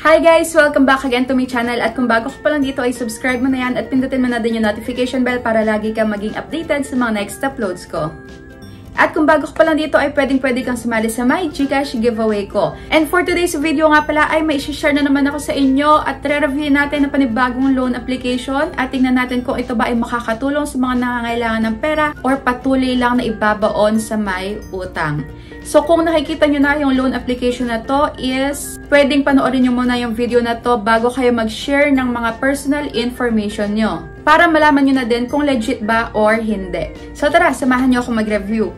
Hi guys! Welcome back again to my channel at kung bago ka pa lang dito ay subscribe mo na yan at pindutin mo na din yung notification bell para lagi kang maging updated sa mga next uploads ko. At kung bago ka pa lang dito ay pwede kang sumali sa my GCash giveaway ko. And for today's video nga pala ay may share na naman ako sa inyo at re-review natin ang panibagong loan application at tingnan natin kung ito ba ay makakatulong sa mga nangangailangan ng pera or patuloy lang na ibabaon sa may utang. So kung nakikita nyo na yung loan application na to is pwedeng panoorin nyo muna yung video na to bago kayo mag-share ng mga personal information nyo. Para malaman nyo na din kung legit ba or hindi. So tara, samahan nyo ako mag-review.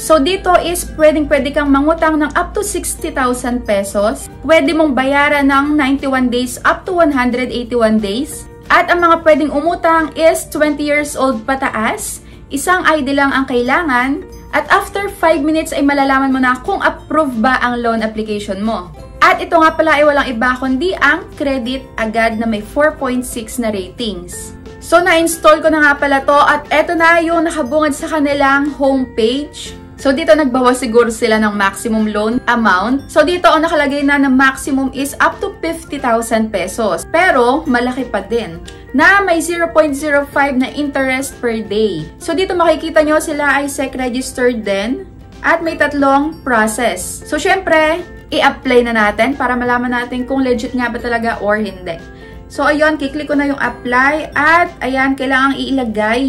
So dito is pwede kang mangutang ng up to 60,000 pesos. Pwede mong bayaran ng 91 days up to 181 days. At ang mga pwedeng umutang is 20 years old pataas. Isang ID lang ang kailangan. At after 5 minutes ay malalaman mo na kung approve ba ang loan application mo. At ito nga pala ay walang iba kundi ang credit agad na may 4.6 na ratings. So na-install ko na nga pala to at eto na yung nakabungad sa kanilang homepage. So dito nagbawas siguro sila ng maximum loan amount. So dito ang nakalagay na maximum is up to 50,000 pesos. Pero malaki pa din na may 0.05 na interest per day. So dito makikita nyo sila ay SEC registered din at may tatlong process. So syempre, i-apply na natin para malaman natin kung legit nga ba talaga or hindi. So ayun, kiklik ko na yung apply at ayan, kailangan iilagay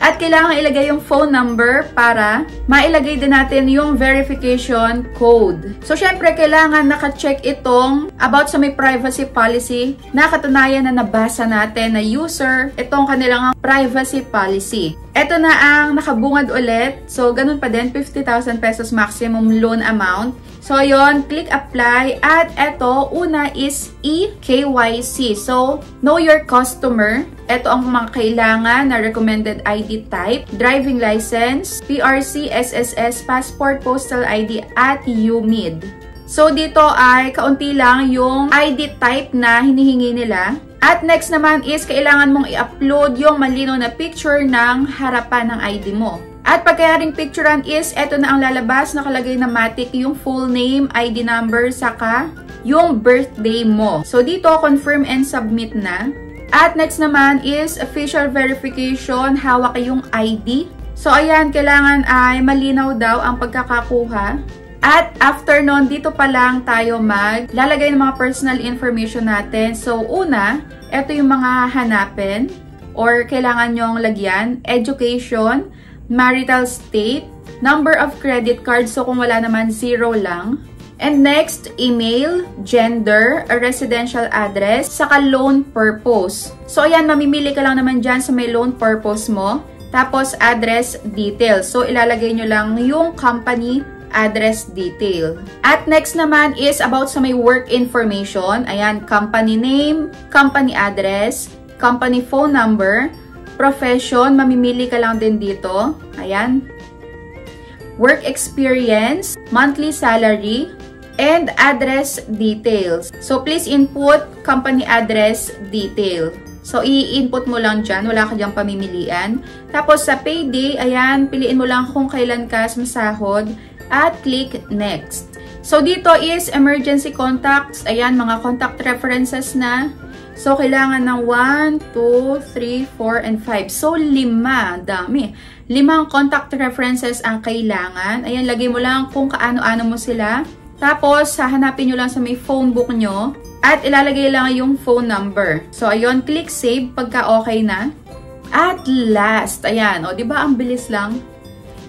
at kailangan ilagay yung phone number para mailagay din natin yung verification code. So, syempre, kailangan naka-check itong about sa may privacy policy na katunayan na nabasa natin na user itong kanilang privacy policy. Ito na ang nakabungad ulit. So, ganun pa din, 50,000 pesos maximum loan amount. So, yun, click apply. At ito, una is eKYC. So, know your customer. Ito ang mga kailangan na recommended ID type, driving license, PRC, SSS, passport, postal ID, at UMID. So, dito ay kaunti lang yung ID type na hinihingi nila. At next naman is kailangan mong i-upload yung malinaw na picture ng harapan ng ID mo. At pagkayaring picturean is, eto na ang lalabas, nakalagay na matik yung full name, ID number, saka yung birthday mo. So, dito, confirm and submit na. At next naman is official verification, hawak yung ID. So, ayan, kailangan ay malinaw daw ang pagkakakuha. At after nun, dito pa lang tayo maglalagay ng mga personal information natin. So, una, eto yung mga hanapin or kailangan nyong lagyan. Education, marital state, number of credit card. So, kung wala naman, 0 lang. And next, email, gender, a residential address, saka loan purpose. So, ayan, mamimili ka lang naman dyan sa may loan purpose mo. Tapos, address details. So, ilalagay nyo lang yung company address detail. At next naman is about sa may work information. Ayan, company name, company address, company phone number, profession, mamimili ka lang din dito. Ayan. Work experience, monthly salary, and address details. So, please input company address detail. So, i-input mo lang dyan. Wala ka dyang pamimilian. Tapos, sa payday, ayan, piliin mo lang kung kailan ka masahod at click next. So, dito is emergency contacts. Ayan, mga contact references na. So, kailangan ng 1, 2, 3, 4, and 5. So, 5. Dami. 5 contact references ang kailangan. Ayan, lagay mo lang kung kaano-ano mo sila. Tapos, hahanapin nyo lang sa may phone book nyo. At ilalagay lang yung phone number. So, ayun, click save pagka okay na. At last, ayan. O, diba ang bilis lang?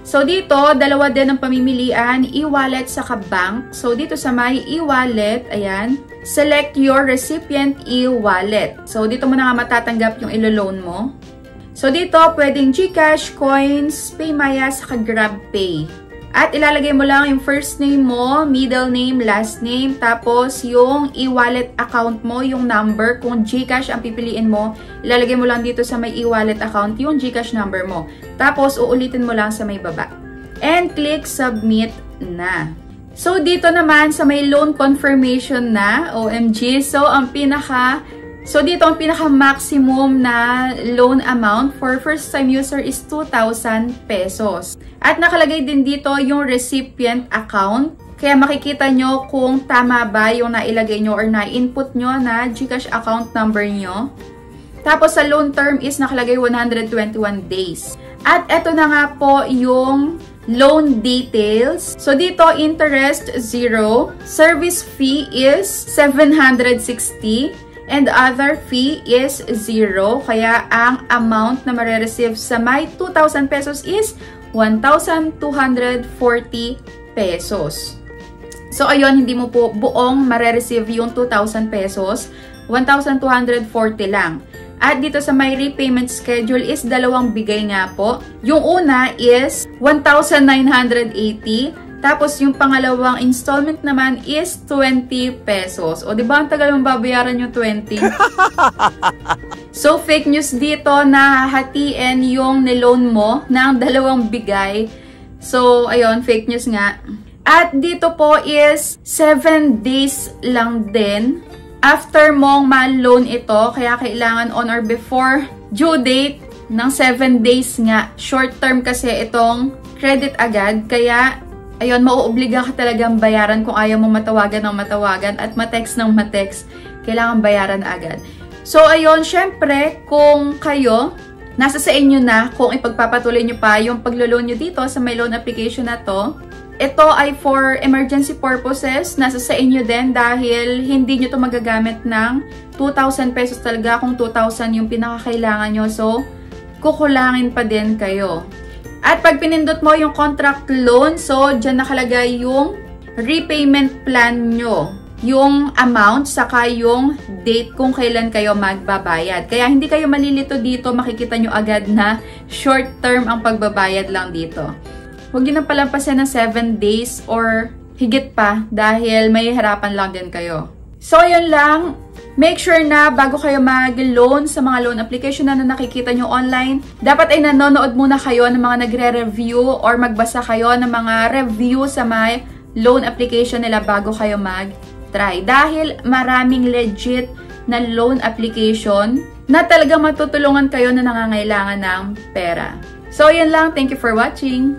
So, dito, dalawa din ang pamimilian, e-wallet saka bank. So, dito sa may e-wallet, ayan, select your recipient e-wallet. So, dito mo na nga matatanggap yung ilo-loan mo. So, dito, pwedeng GCash, Coins, PayMaya, saka GrabPay. At ilalagay mo lang yung first name mo, middle name, last name, tapos yung e-wallet account mo, yung number, kung GCash ang pipiliin mo, ilalagay mo lang dito sa may e-wallet account yung GCash number mo. Tapos, uulitin mo lang sa may baba. And click submit na. So, dito naman sa may loan confirmation na, OMG, so dito ang pinaka-maximum na loan amount for first-time user is 2,000 pesos. At nakalagay din dito yung recipient account. Kaya makikita nyo kung tama ba yung nailagay nyo or na-input nyo na GCash account number nyo. Tapos sa loan term is nakalagay 121 days. At eto na nga po yung loan details. So dito, interest 0, service fee is 760, and other fee is 0. Kaya ang amount na marireceive sa may 2,000 pesos is 1,240 pesos. So ayun, hindi mo po buong marireceive yung 2,000 pesos, 1,240 lang. At dito sa my repayment schedule is dalawang bigay nga po. Yung una is 1,980. Tapos yung pangalawang installment naman is 20 pesos. O diba ang tagal mong babayaran yung 20? So fake news dito na hahatiin yung niloan mo ng dalawang bigay. So ayun, fake news nga. At dito po is 7 days lang din after mong ma-loan ito, kaya kailangan on or before due date ng 7 days nga. Short term kasi itong credit agad, kaya ayun, mauobliga ka talagang bayaran kung ayaw mong matawagan ng matawagan at matext ng matext. Kailangan bayaran agad. So ayun, syempre, kung kayo, nasa sa inyo na kung ipagpapatuloy nyo pa yung paglo-loan nyo dito sa may loan application na to. Ito ay for emergency purposes. Nasa sa inyo din dahil hindi nyo to magagamit ng 2,000 pesos talaga kung 2,000 yung pinakakailangan nyo. So, kukulangin pa din kayo. At pag pinindot mo yung contract loan, so dyan nakalagay yung repayment plan nyo. Yung amount, saka yung date kung kailan kayo magbabayad. Kaya hindi kayo malilito dito, makikita nyo agad na short term ang pagbabayad lang dito. Huwag nyo na palampasin ng 7 days or higit pa dahil may harapan lang din kayo. So, yun lang. Make sure na bago kayo mag-loan sa mga loan application na nakikita nyo online, dapat ay nanonood muna kayo ng mga nagre-review or magbasa kayo ng mga review sa mga loan application nila bago kayo mag-try. Dahil maraming legit na loan application na talagang matutulungan kayo na nangangailangan ng pera. So, yun lang. Thank you for watching.